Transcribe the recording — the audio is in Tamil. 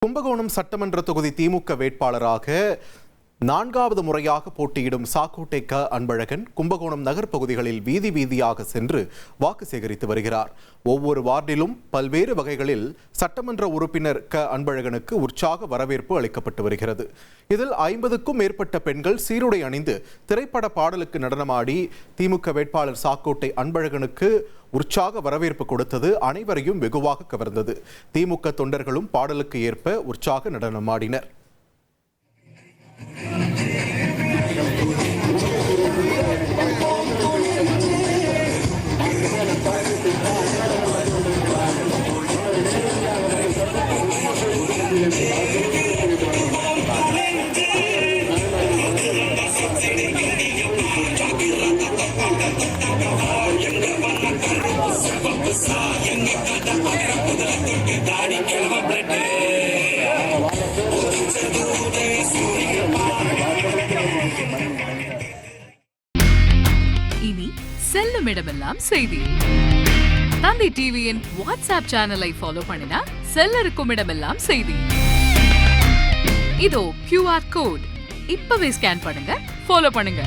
கும்பகோணம் சட்டமன்ற தொகுதி திமுக வேட்பாளராக 4வது முறையாக போட்டியிடும் சாக்கோட்டை க அன்பழகன் கும்பகோணம் நகர் பகுதிகளில் வீதி வீதியாக சென்று வாக்கு சேகரித்து வருகிறார். ஒவ்வொரு வார்டிலும் பல்வேறு வகைகளில் சட்டமன்ற உறுப்பினர் க அன்பழகனுக்கு உற்சாக வரவேற்பு அளிக்கப்பட்டு வருகிறது. இதில் 50க்கும் மேற்பட்ட பெண்கள் சீருடை அணிந்து திரைப்பட பாடலுக்கு நடனமாடி திமுக வேட்பாளர் சாக்கோட்டை அன்பழகனுக்கு உற்சாக வரவேற்பு கொடுத்தது அனைவரையும் வெகுவாக கவர்ந்தது. திமுக தொண்டர்களும் பாடலுக்கு ஏற்ப உற்சாக நடனமாடினர். இனி செல்லும் இடமெல்லாம் செய்தி. தந்தை டிவியின் வாட்ஸ்அப் சேனலை ஃபாலோ பண்ணினா செல்ல இருக்கும் இடமெல்லாம் செய்தி. இதோ QR கோட் இப்பவே ஸ்கேன் பண்ணுங்க, ஃபாலோ பண்ணுங்க.